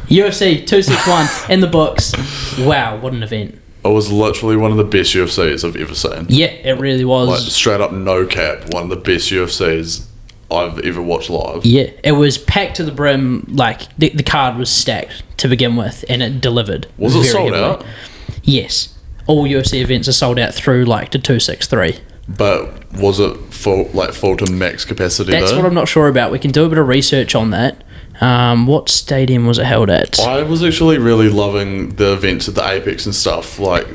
UFC 261 in the books. Wow, what an event. It was literally one of the best UFCs I've ever seen. Yeah, it really was. Like, straight up, no cap, one of the best UFCs I've ever watched live. Yeah, it was packed to the brim. Like, the card was stacked to begin with, and it delivered. Was it sold out? Yes. All UFC events are sold out through, like, the 263. But was it full to max capacity? That's what I'm not sure about. We can do a bit of research on that. What stadium was it held at? I was actually really loving the events at the Apex and stuff, like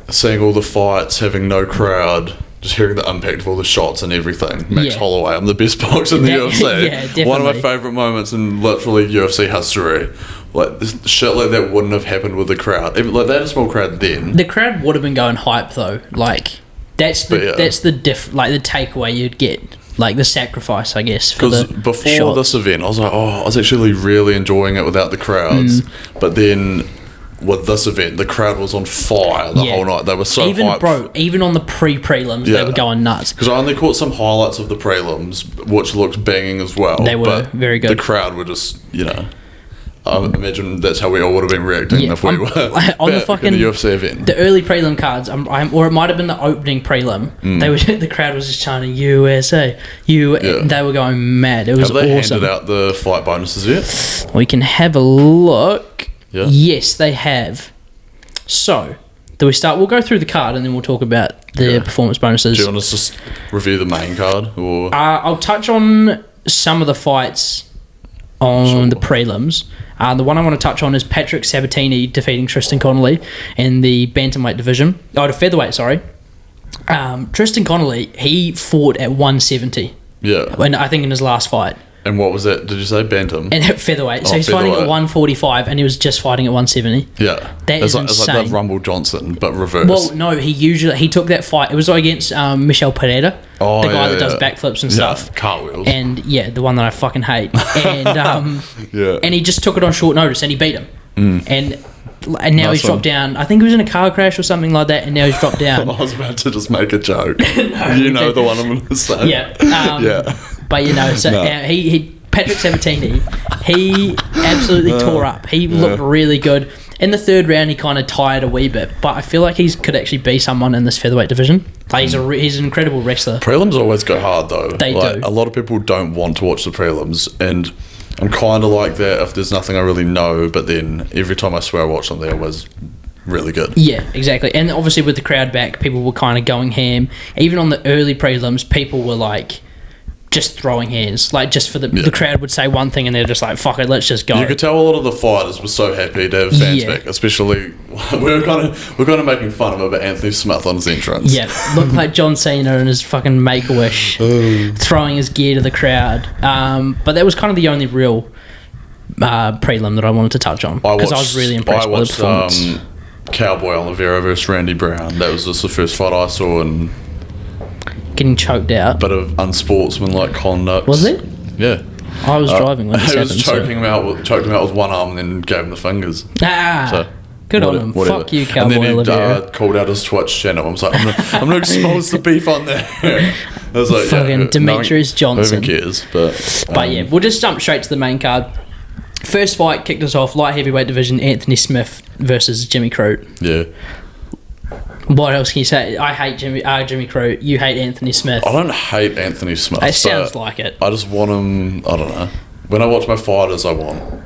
seeing all the fights, having no crowd, just hearing the impact of all the shots and everything. Max Holloway, I'm the best boxer in the UFC. Yeah, definitely. One of my favourite moments in literally UFC history. Like, this shit like that wouldn't have happened with the crowd. Even, like, they had a small crowd then. The crowd would have been going hype though. Like, that's the the takeaway you'd get. Like, the sacrifice, I guess, for the Because before shots. this event, I was like, I was actually really enjoying it without the crowds. But then with this event, the crowd was on fire the whole night. They were so hyped. Even on the pre-prelims, they were going nuts. Because I only caught some highlights of the prelims, which looked banging as well. They were very good. The crowd were just, I imagine that's how we all would have been reacting if we were on the fucking in the UFC event. The early prelim cards, or it might have been the opening prelim. The crowd was just chanting USA, They were going mad. It was awesome. Have they handed out the fight bonuses yet? We can have a look. Yeah. Yes, they have. So, do we start? We'll go through the card and then we'll talk about the performance bonuses. Do you want us to just review the main card? Or I'll touch on some of the fights on the prelims. The one I want to touch on is Patrick Sabatini defeating Tristan Connolly in the bantamweight division. Oh, the featherweight, sorry. Tristan Connolly, he fought at 170. Yeah. And I think in his last fight. And what was that? Did you say bantam? And at featherweight. So he's fighting at 145 and he was just fighting at 170. Yeah. That is insane. It's like the Rumble Johnson, but reverse. Well, no, he took that fight. It was against Michel Pereira, the guy that does backflips and stuff. Cartwheels. And the one that I fucking hate. And and he just took it on short notice and he beat him. And now he's dropped down. I think he was in a car crash or something like that, and now he's dropped down. I was about to just make a joke. No, the one I'm going to say. Yeah. But Patrick Sabatini, he absolutely tore up. He looked really good. In the third round, he kind of tired a wee bit, but I feel like he could actually be someone in this featherweight division. Like, he's an incredible wrestler. Prelims always go hard, though. They do. A lot of people don't want to watch the prelims, and I'm kind of like that if there's nothing I really know, but then every time I swear I watch them, they're always really good. Yeah, exactly. And obviously with the crowd back, people were kind of going ham. Even on the early prelims, people were like just throwing hands, like just for the crowd would say one thing and they're just like, fuck it, let's just go. You could tell a lot of the fighters were so happy to have fans back, especially we're kind of making fun of it, but Anthony Smith on his entrance. Yeah, looked like John Cena and his fucking Make-A-Wish throwing his gear to the crowd. But that was kind of the only real prelim that I wanted to touch on because I was really impressed by the performance. Cowboy Oliveira versus Randy Brown. That was just the first fight I saw, and getting choked out. Bit of unsportsmanlike conduct. Was it? Yeah. I was driving when this happened. He was choked him out with one arm and then gave him the fingers. Good on him. Whatever. Fuck you, Cowboy Oliveira. And then he called out his Twitch channel. I was like, I'm not exposed to beef on there. I was like, fucking Demetrius Johnson. Who cares? But yeah, we'll just jump straight to the main card. First fight kicked us off, light heavyweight division, Anthony Smith versus Jimmy Crute. Yeah. What else can you say? I hate Jimmy Crute. You hate Anthony Smith. I don't hate Anthony Smith. It sounds like it. I just want him. I don't know. When I watch my fighters, I want.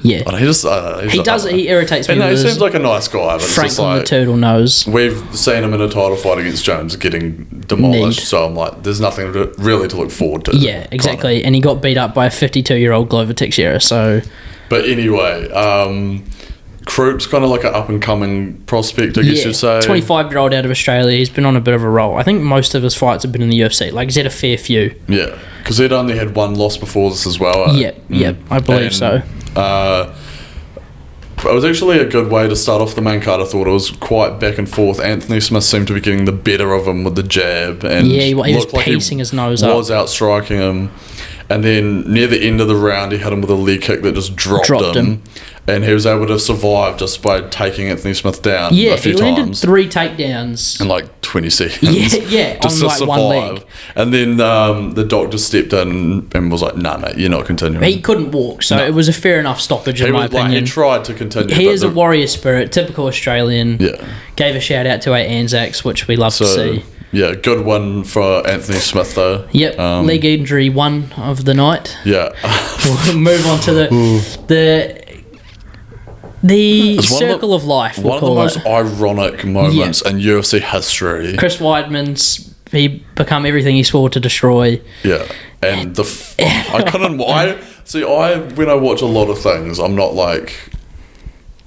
Yeah. He irritates me. He seems like a nice guy, but Frank it's just like the turtle nose. We've seen him in a title fight against Jones getting demolished, so I'm like, there's nothing really to look forward to. Yeah, exactly. Kinda. And he got beat up by a 52-year-old Glover Teixeira. So. But anyway, Crute's kind of like an up-and-coming prospect, I guess you'd say. 25-year-old out of Australia. He's been on a bit of a roll. I think most of his fights have been in the UFC. Like, he's had a fair few. Yeah, because he'd only had one loss before this as well. Yep, I believe so. It was actually a good way to start off the main card. I thought it was quite back and forth. Anthony Smith seemed to be getting the better of him with the jab. And he was pacing his nose up. Was outstriking him. And then near the end of the round, he hit him with a leg kick that just dropped him. And he was able to survive just by taking Anthony Smith down a few he landed times. 3 takedowns. In like 20 seconds. Just on like one leg. And then the doctor stepped in and was like, nah, mate, you're not continuing. He couldn't walk, so it was a fair enough stoppage in my opinion. He tried to continue. He is a warrior spirit, typical Australian. Yeah. Gave a shout out to our Anzacs, which we love to see. Yeah, good one for Anthony Smith though. Yep, leg injury 1 of the night. Yeah. We'll move on to the circle of life, we'll call it. One of the most ironic moments in UFC history. Chris Weidman's, he become everything he swore to destroy. Yeah, and I couldn't. When I watch a lot of things, I'm not like,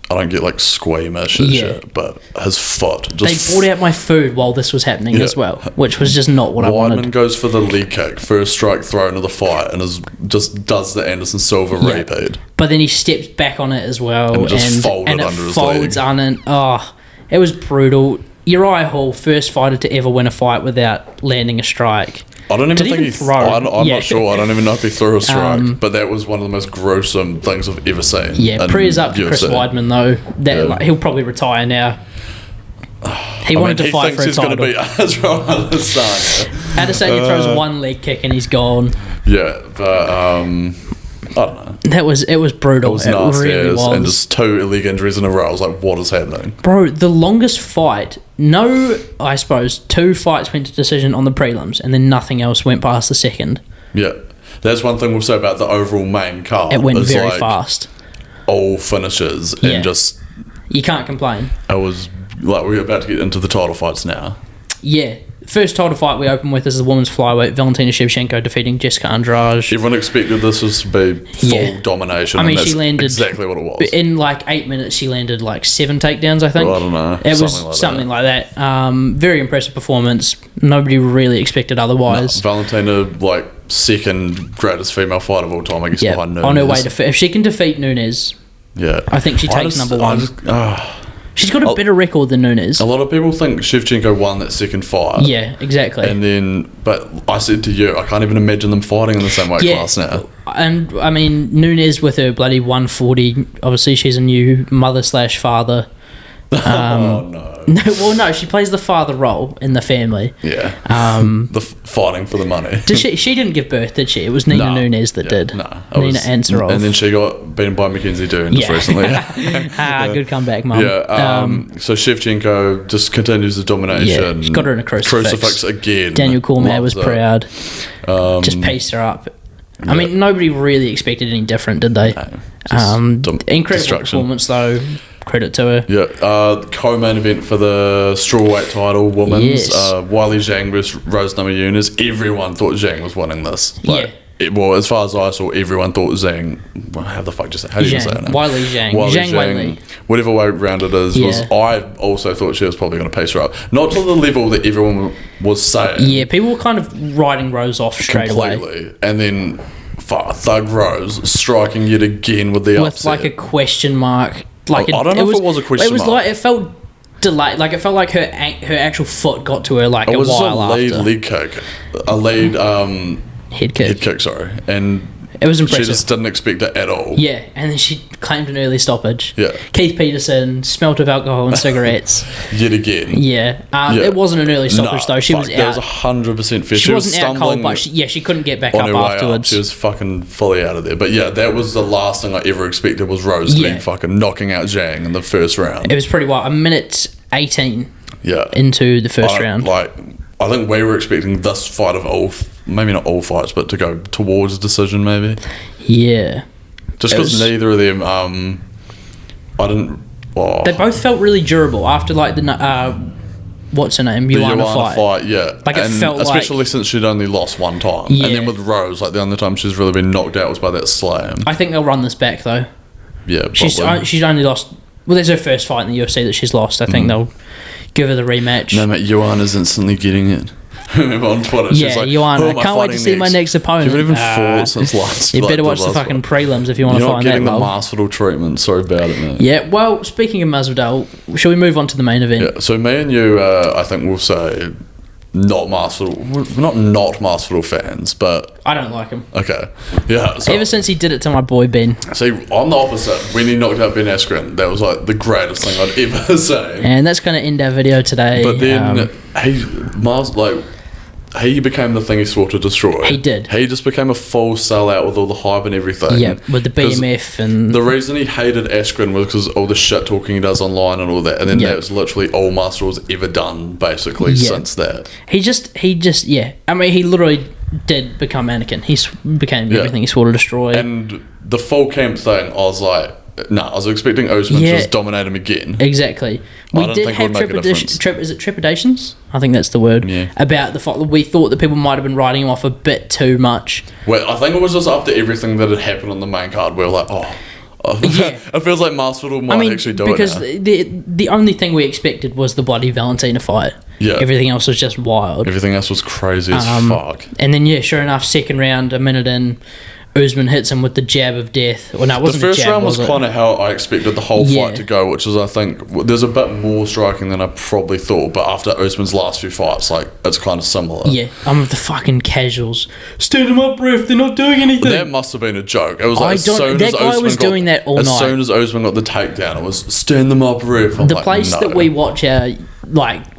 I don't get like squeamish and shit, but his foot just... They brought out my food while this was happening as well, which was just not what I wanted. Weidman goes for the leg kick, first strike throw into the fight, and just does the Anderson Silva repeat. But then he steps back on it as well. And just folded under his leg. It was brutal. Uriah Hall, first fighter to ever win a fight without landing a strike. I don't even think he threw. I'm not sure. I don't even know if he threw a strike. But that was one of the most gruesome things I've ever seen. Yeah, prayers up to Chris Weidman though. He'll probably retire now. He wanted to fight for a title. He's going to beat Israel Adesanya. Adesanya throws one leg kick and he's gone. Yeah, but I don't know. It was brutal. It was nasty, really was. And just 2 leg injuries in a row. I was like, what is happening? Bro, the longest fight, I suppose 2 fights went to decision on the prelims and then nothing else went past the second. Yeah. That's one thing we'll say about the overall main card. It went very fast. All finishes and just... You can't complain. It was like we're about to get into the title fights now. Yeah. First title fight we open with is the women's flyweight, Valentina Shevchenko defeating Jessica Andrade. Everyone expected this to be full domination. I mean, and she landed exactly what it was. In like 8 minutes, she landed like 7 takedowns, I think. Well, I don't know. It was something like that. Very impressive performance. Nobody really expected otherwise. No, Valentina, like, second greatest female fighter of all time, I guess, behind Nunes. On her way to... If she can defeat Nunes, I think she takes number 1. She's got a better record than Nunes. A lot of people think Shevchenko won that second fight. Yeah, exactly. And then, but I said to you, I can't even imagine them fighting in the same weight class now. And I mean, Nunes with her bloody 140, obviously she's a new mother/father. Oh no. No, she plays the father role in the family. Yeah. The fighting for the money. She didn't give birth, did she? It was Nina Nunes that did. No. Nina Ansarov. And then she got beaten by Mackenzie Dern just recently. Good comeback, Mum. Yeah. So Shevchenko just continues the domination. Yeah, she got her in a crucifix again. Daniel Cormier was proud. Just paced her up. I mean, nobody really expected any different, did they? No, incredible performance, though. Credit to her. Yeah, co-main event for the strawweight title, women's. Weili Zhang versus Rose Namajunas. Everyone thought Zhang was winning this. As far as I saw, everyone thought Zhang. How the fuck how do you say it now? Weili Zhang. Weili. Whatever way round it is. I also thought she was probably going to pace her up. Not to the level that everyone was saying. Yeah, people were kind of writing Rose off straight away. And then Thug Rose striking yet again with the upset. With like a question mark. Like I don't know if it was a question mark. It was like, it felt delayed. Like, it felt like her actual foot got to her like a while after. It was a lead kick. A lead head kick. Head kick, sorry. And it was impressive. She just didn't expect it at all. Yeah, and then she claimed an early stoppage. Yeah. Keith Peterson smelt of alcohol and cigarettes. Yet again. Yeah. It wasn't an early stoppage though. She was out. That was 100% fair. She wasn't out cold, but she couldn't get back up afterwards. She was fucking fully out of there. But yeah, that was the last thing I ever expected was Rose to be fucking knocking out Zhang in the first round. It was pretty wild. 1:18 Yeah. into the first round. I think we were expecting this fight of maybe not all fights, but to go towards a decision maybe. Yeah. Just because neither of them, I didn't... Oh. They both felt really durable after like the... what's her name? Joanna fight. Yeah. Like it felt especially since she'd only lost one time. Yeah. And then with Rose, like the only time she's really been knocked out was by that slam. I think they'll run this back though. Yeah, she's only lost... Well, there's her first fight in the UFC that she's lost. I think they'll give her the rematch. No, mate, Joanna's instantly getting it. Remember on Twitter, she's like, Joanna, I can't wait to see my next opponent. You haven't even fought since last. You better watch the fucking prelims if you want to find that. You're not getting the Masvidal treatment. Sorry about it, mate. Yeah, well, speaking of Masvidal, shall we move on to the main event? Yeah, so me and you, I think we'll say not Masvidal. We're not Masvidal fans, but I don't like him. Okay, yeah. So, Ever since he did it to my boy Ben. See, I'm the opposite. When he knocked out Ben Askren, that was like the greatest thing I'd ever say. And that's going to end our video today. But then he became the thing he swore to destroy. He did. He just became a full sellout with all the hype and everything. Yeah, with the BMF and... The reason he hated Askren was because all the shit talking he does online and all that. And then that was literally all Masvidal's ever done, basically, since that. He just, yeah. I mean, he literally did become Anakin. He became everything he swore to destroy. And the full camp thing, I was like... I was expecting Usman to just dominate him again. Exactly. We did have trepidations? I think that's the word. Yeah. About the fact that we thought that people might have been writing him off a bit too much. Well, I think it was just after everything that had happened on the main card, we were like, it feels like Masvidal might actually do it now. Because the only thing we expected was the bloody Valentina fight. Yeah. Everything else was just wild. Everything else was crazy as fuck. And then, sure enough, second round, a minute in, Usman hits him with the jab of death. Well, no, it wasn't the first a jab, round was kind of how I expected the whole fight to go, which is, I think, there's a bit more striking than I probably thought, but after Usman's last few fights, like, it's kind of similar. Yeah, I'm with the fucking casuals. Stand them up, ref, they're not doing anything. But that must have been a joke. It was like, that guy was doing that all night. As soon as Usman got the takedown, it was, stand them up, ref. The place that we watch our,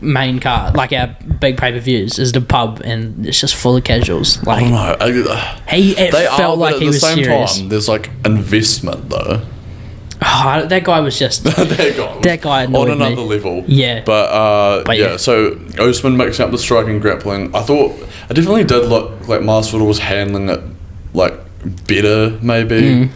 main card, our big pay-per-views, is the pub, and it's just full of casuals. I don't know. It felt like he was serious. At the same time, there's investment though. Oh, that guy was just that guy annoyed on another level. Yeah, but yeah. So Usman mixing up the striking, grappling. I thought it definitely did look like Masvidal was handling it better, maybe.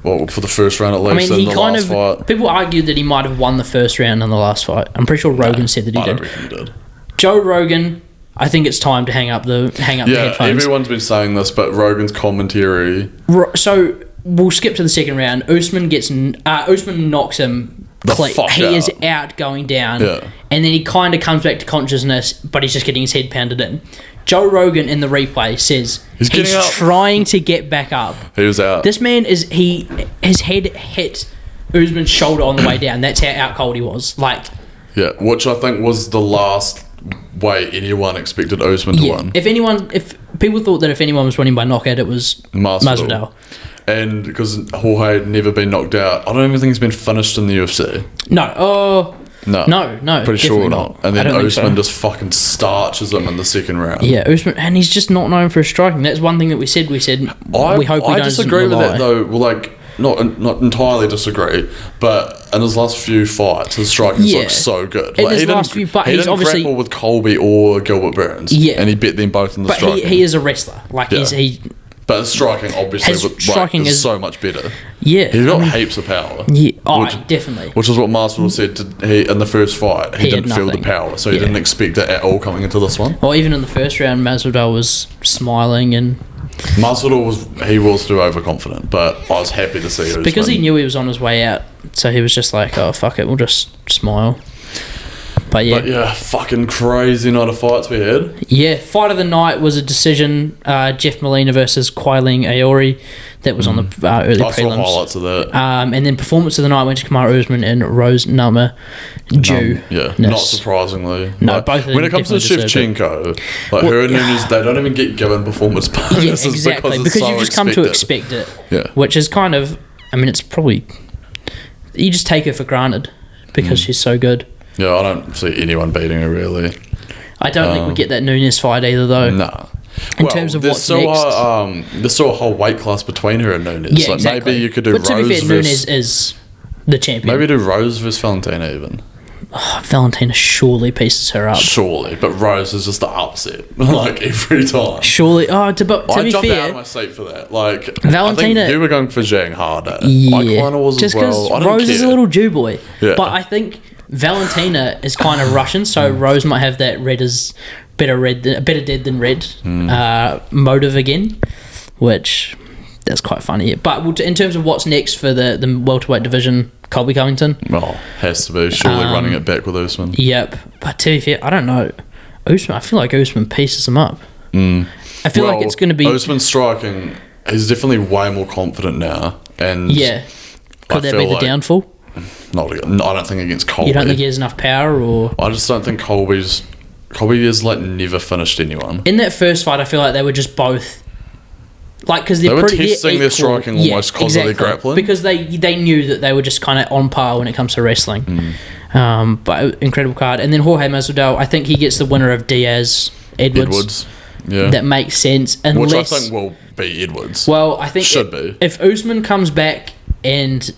Well, for the first round at least. I mean, he kind of fight. People argued that he might have won the first round in the last fight. I'm pretty sure Rogan said that he did. I don't reckon he did. Joe Rogan, I think it's time to hang up the headphones. Yeah, everyone's been saying this, but Rogan's commentary. So we'll skip to the second round. Usman knocks him. He is out, going down, and then he kind of comes back to consciousness, but he's just getting his head pounded in. Joe Rogan in the replay says he's trying to get back up. He was out. This man his head hit Usman's shoulder on the way down. That's how out cold he was. Yeah, which I think was the last way anyone expected Usman to win. If people thought that if anyone was winning by knockout, it was Masvidal. And because Jorge had never been knocked out, I don't even think he's been finished in the UFC. No. Pretty sure not. And then Usman just fucking starches him in the second round. Yeah, Usman, and he's just not known for his striking. That's one thing that we said. We hope I disagree with that though. Well, not entirely disagree, but in his last few fights, his striking looks so good. In his last few, but he didn't grapple with Colby or Gilbert Burns. Yeah, and he beat them both in the striking. But he is a wrestler. But his striking obviously is so much better. Yeah, he's got heaps of power. Yeah, definitely. Which is what Masvidal said in the first fight. He didn't feel the power, so he didn't expect it at all coming into this one. Well, even in the first round, Masvidal was smiling and. Masvidal was too overconfident, but I was happy to see it because he knew he was on his way out, so he was just like, "Oh fuck it, we'll just smile." But yeah, fucking crazy night of fights we had. Yeah, fight of the night was a decision, Jeff Molina versus Kwailing Aori. That was on the early prelims. I saw highlights of that. And then performance of the night went to Kamaru Usman and Rose Namajunas. Not surprisingly. No, both of them. When it comes to Shevchenko, her and Nunes, they don't even get given performance bonuses exactly, because you just come to expect it. Yeah. Which is kind of, it's probably, you just take her for granted because she's so good. Yeah, I don't see anyone beating her, really. I don't think we get that Nunes fight either, though. Nah. In terms of what's next. There's still a whole weight class between her and Nunes. Yeah, exactly. Maybe you could do Rose to be fair, Nunes is the champion. Maybe do Rose versus Valentina even. Valentina surely pieces her up. Surely, but Rose is just the upset, every time. Surely. To be I jumped fair, out of my seat for that. Valentina. I think you were going for Zhang harder. Yeah. I kind of was just as well. Just because Rose is a little Jew boy. Yeah. But I think Valentina is kind of Russian, so Rose might have that better dead than red motive again, which that's quite funny. But in terms of what's next for the welterweight division, Colby Covington. Has to be surely running it back with Usman. Yep, but to be fair, I don't know. Usman, I feel like Usman pieces him up. I feel like it's going to be Usman striking. He's definitely way more confident now, and could that be the downfall? I don't think against Colby. You don't think he has enough power, or I just don't think Colby's Colby has like never finished anyone. In that first fight, I feel like they were just both like because they were testing their striking almost because of their grappling, because they knew that they were just kind of on par when it comes to wrestling. But incredible card, and then Jorge Masvidal. I think he gets the winner of Diaz Edwards. Yeah, that makes sense. Unless, which I think will be Edwards. Well, I think should be if Usman comes back and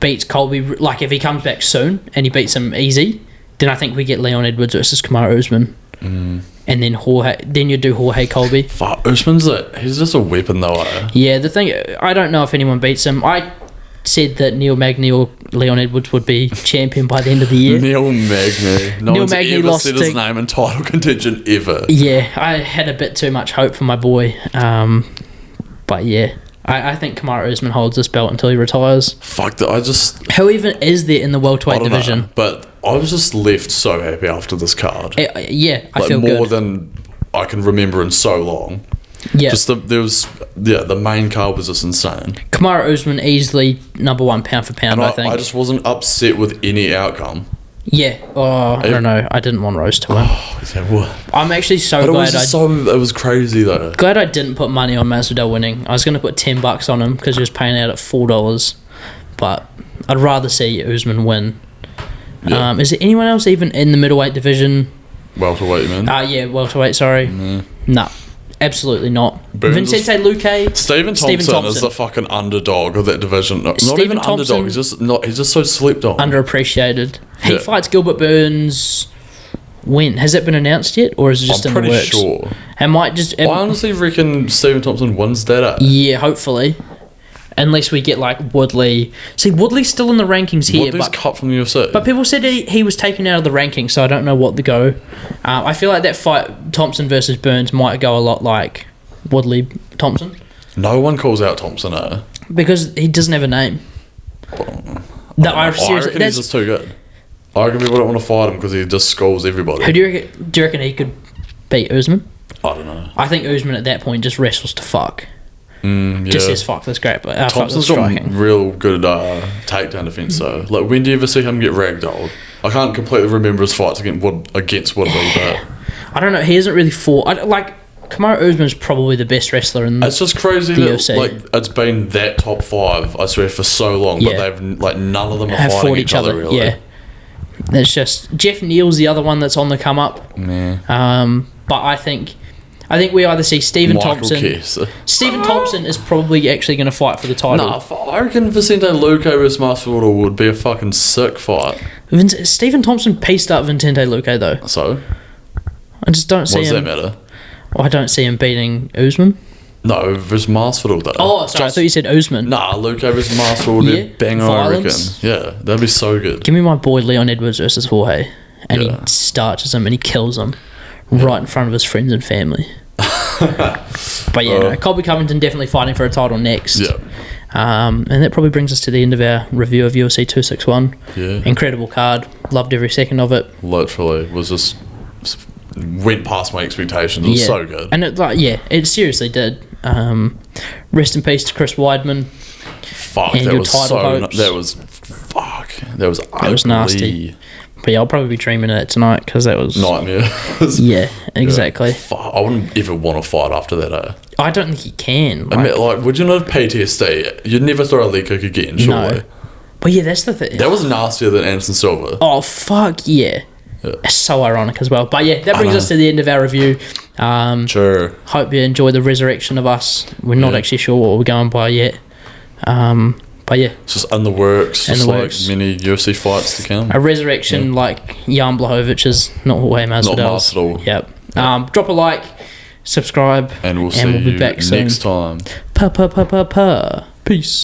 beats Colby, like if he comes back soon and he beats him easy, then I think we get Leon Edwards versus Kamaru Usman. And then you do Jorge Colby. Fuck, Usman's he's just a weapon though. Yeah, the thing, I don't know if anyone beats him. I said that Neil Magny or Leon Edwards would be champion by the end of the year. Neil Magny. No one's ever said his name in title contention ever. Yeah, I had a bit too much hope for my boy. But yeah, I think Kamaru Usman holds this belt until he retires. Fuck that, who even is there in the welterweight division? Know, but I was just left so happy after this card. Yeah, I like feel more good. than I can remember in so long. Yeah, just the main card was just insane. Kamaru Usman easily number one pound for pound. And I think I just wasn't upset with any outcome. Yeah. I don't know. I didn't want Rose to win. I'm actually so glad. It was crazy though. Glad I didn't put money on Masvidal winning. I was going to put $10 on him because he was paying out at $4. But I'd rather see Usman win. Yeah. Is there anyone else even in the middleweight division? Welterweight, man. Yeah, welterweight. Sorry. Nah. Absolutely not. Vincente Luque. Stephen Thompson is the fucking underdog of that division. Not even underdog. He's just so slept on. Underappreciated. He fights Gilbert Burns. When has that been announced yet, or is it just in the works? I'm pretty sure. It might just. I honestly reckon Stephen Thompson wins that. Yeah, hopefully. Unless we get like Woodley. See, Woodley's still in the rankings here. Woodley's cut from the UFC. But people said he was taken out of the rankings, so I don't know what to go. I feel like that fight, Thompson versus Burns, might go a lot like Woodley Thompson. No one calls out Thompson, because he doesn't have a name. I reckon he's just too good. I reckon people don't want to fight him because he just scolds everybody. Who do you reckon he could beat Usman? I don't know. I think Usman at that point just wrestles to fuck. Just says fuck this great, but Thompson's got real good takedown defense. So, like, when do you ever see him get ragdolled? I can't completely remember his fights against Woodley, but I don't know. He hasn't really fought. Kamaru Usman's probably the best wrestler in the It's just crazy the that UFC. It's been that top five, I swear, for so long, but they've none of them are fighting each other really. Yeah, it's just Jeff Neal's the other one that's on the come up. But I think we either see Stephen Thompson. Stephen Thompson is probably actually going to fight for the title. I reckon Vicente Luque versus Masvidal would be a fucking sick fight. Stephen Thompson pieced up Vicente Luque though. So? I just don't see him. What does that matter? I don't see him beating Usman. No, versus Masvidal though. Oh, sorry, I thought you said Usman. Luque versus Masvidal would be a banger, I reckon. Yeah, that'd be so good. Give me my boy Leon Edwards versus Jorge. And he starches him and he kills him. Right in front of his friends and family. But yeah, Colby Covington definitely fighting for a title next. Yeah. And that probably brings us to the end of our review of UFC 261. Yeah. Incredible card. Loved every second of it. Literally. Was just went past my expectations. It was so good. And it seriously did. Rest in peace to Chris Weidman. Fuck, that was nasty. But yeah, I'll probably be dreaming of that tonight because that was nightmare. Yeah, exactly. Fuck, I wouldn't ever want to fight after that. I don't think you can. I mean, would you not have PTSD? You'd never throw a leg kick again, surely. No. But yeah, that's the thing. That was nastier than Anderson Silva. Oh fuck yeah. It's so ironic as well. But yeah, that brings us to the end of our review. Sure. Hope you enjoy the resurrection of us. We're not actually sure what we're going by yet. But yeah, it's just in the works. Many UFC fights to come. A resurrection like Jan Blachowicz, not Jorge Masvidal. Not Masvidal. Yep. Drop a like, subscribe, and we'll be back soon. Next time. Peace.